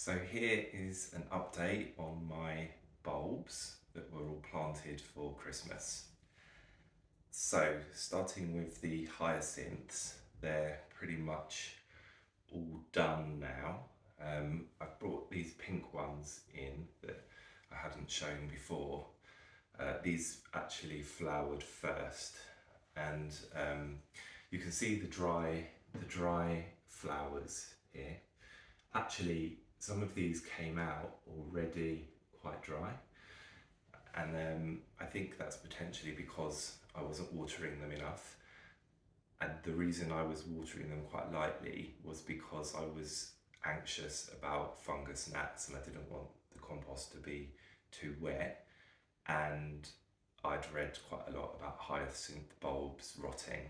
So here is an update on my bulbs that were all planted for Christmas. So starting with the hyacinths, they're pretty much all done now. I've brought these pink ones in that I hadn't shown before. These actually flowered first, and you can see the dry flowers here. Actually, some of these came out already quite dry, and I think that's potentially because I wasn't watering them enough. And the reason I was watering them quite lightly was because I was anxious about fungus gnats and I didn't want the compost to be too wet. And I'd read quite a lot about hyacinth bulbs rotting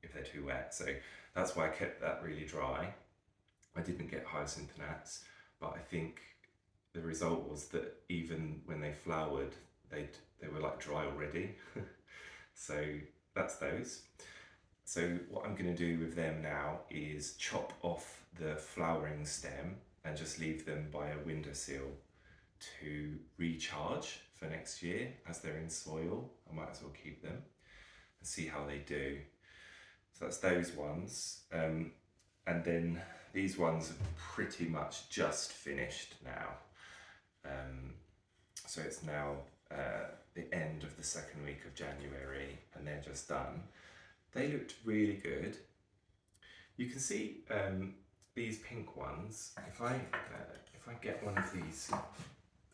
if they're too wet. So that's why I kept that really dry. I didn't get hyacinth gnats, but I think the result was that even when they flowered, they were like dry already. So that's those. So what I'm going to do with them now is chop off the flowering stem and just leave them by a windowsill to recharge for next year. As they're in soil, I might as well keep them and see how they do. So that's those ones. And then these ones are pretty much just finished now. So it's now the end of the second week of January and they're just done. They looked really good. You can see these pink ones. If I get one of these,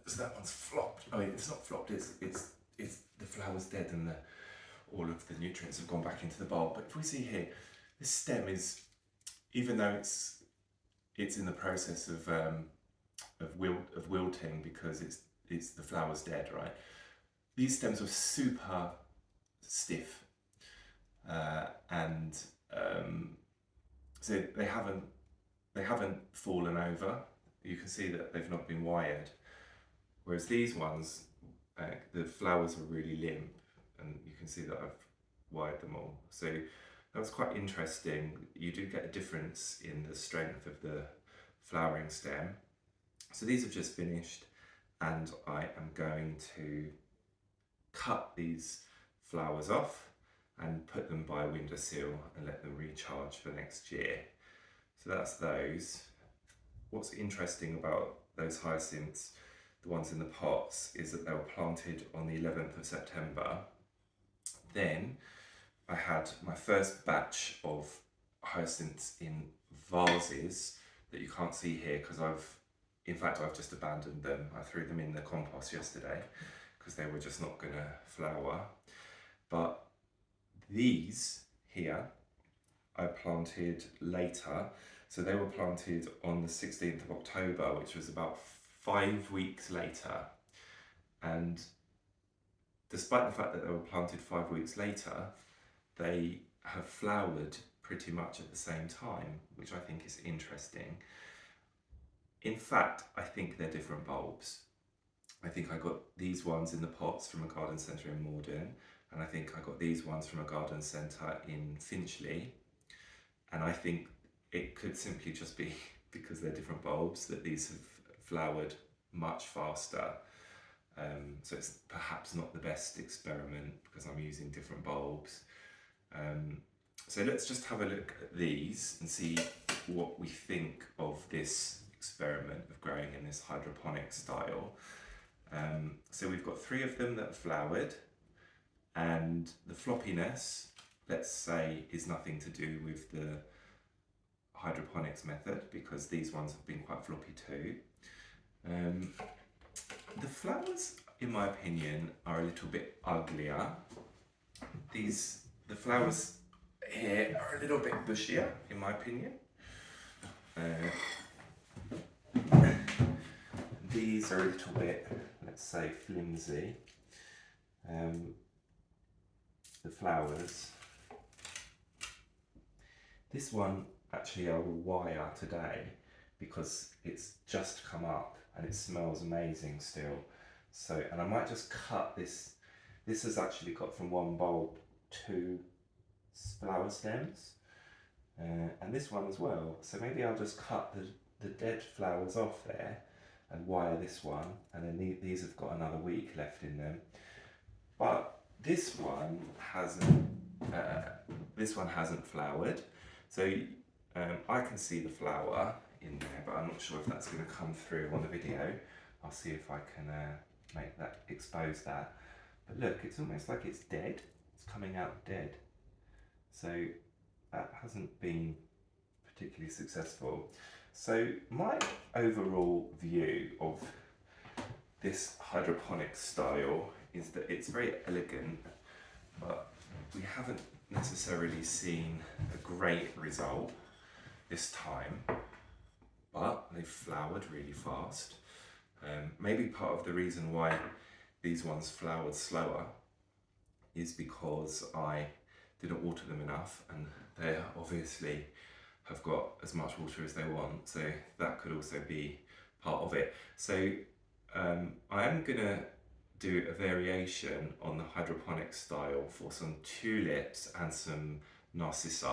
so that one's flopped. I mean, it's not flopped. It's the flower's dead and all of the nutrients have gone back into the bulb. But if we see here, this stem is, even though it's in the process of wilting because it's the flower's dead, right? These stems were super stiff. And so they haven't fallen over. You can see that they've not been wired. Whereas these ones, the flowers are really limp, and you can see that I've wired them all. So that was quite interesting. You do get a difference in the strength of the flowering stem. So these have just finished, and I am going to cut these flowers off and put them by a windowsill and let them recharge for next year. So that's those. What's interesting about those hyacinths, the ones in the pots, is that they were planted on the 11th of September. Then I had my first batch of hyacinths in vases that you can't see here because I've just abandoned them. I threw them in the compost yesterday because they were just not gonna flower. But these here I planted later. So they were planted on the 16th of October, which was about 5 weeks later. And despite the fact that they were planted 5 weeks later, they have flowered pretty much at the same time, which I think is interesting. In fact, I think they're different bulbs. I think I got these ones in the pots from a garden centre in Morden, and I think I got these ones from a garden centre in Finchley. And I think it could simply just be because they're different bulbs that these have flowered much faster. So it's perhaps not the best experiment because I'm using different bulbs. So let's just have a look at these and see what we think of this experiment of growing in this hydroponic style. So we've got 3 of them that have flowered, and the floppiness, let's say, is nothing to do with the hydroponics method because these ones have been quite floppy too. The flowers, in my opinion, are a little bit uglier. The flowers here are a little bit bushier, in my opinion. These are a little bit, let's say, flimsy. The flowers. This one actually I will wire today because it's just come up and it smells amazing still. So, and I might just cut this. This has actually got from one bulb 2 flower stems, and this one as well. So maybe I'll just cut the the dead flowers off there and wire this one, and then these have got another week left in them. But this one hasn't flowered, so I can see the flower in there, but I'm not sure if that's going to come through on the video. I'll see if I can expose that. But look, it's almost like it's dead. It's coming out dead. So that hasn't been particularly successful. So my overall view of this hydroponic style is that it's very elegant, but we haven't necessarily seen a great result this time, but they've flowered really fast. Maybe part of the reason why these ones flowered slower is because I didn't water them enough, and they obviously have got as much water as they want, so that could also be part of it. So I am gonna do a variation on the hydroponic style for some tulips and some narcissi,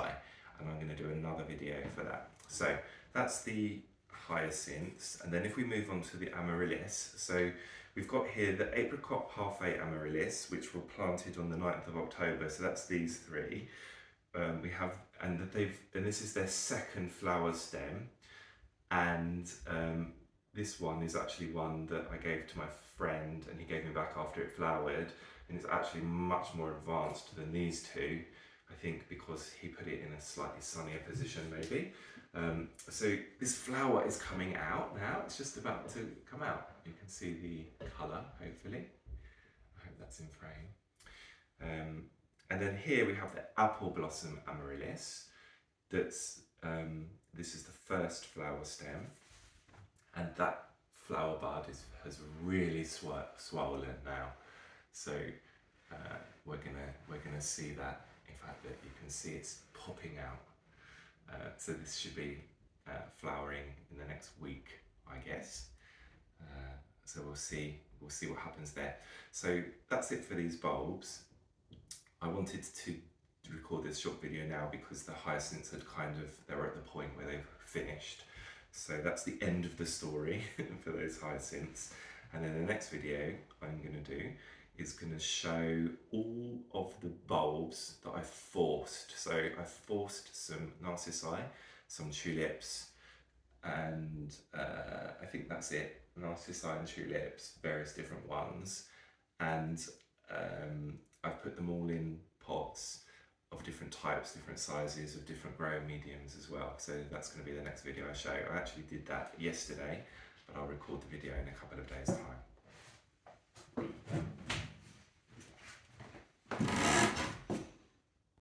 and I'm going to do another video for that. So that's the hyacinths, and then if we move on to the amaryllis, so we've got here the apricot half-eight amaryllis, which were planted on the 9th of October, so that's these three. We have, and this is their second flower stem, and this one is actually one that I gave to my friend, and he gave me back after it flowered, and it's actually much more advanced than these two, I think because he put it in a slightly sunnier position maybe. So this flower is coming out now, it's just about to come out. You can see the colour, hopefully. I hope that's in frame. And then here we have the apple blossom amaryllis. That's this is the first flower stem, and that flower bud has really swollen now. So we're gonna see that. In fact, that you can see it's popping out. So this should be flowering in the next week, I guess. So we'll see what happens there. So that's it for these bulbs. I wanted to record this short video now because the hyacinths they were at the point where they've finished. So that's the end of the story for those hyacinths. And then the next video I'm going to do is going to show all of the bulbs that I forced. So I forced some narcissi, some tulips, and I think that's it. Narcissi and tulips, various different ones. And I've put them all in pots of different types, different sizes, of different growing mediums as well. So that's going to be the next video I show. I actually did that yesterday, but I'll record the video in a couple of days' time.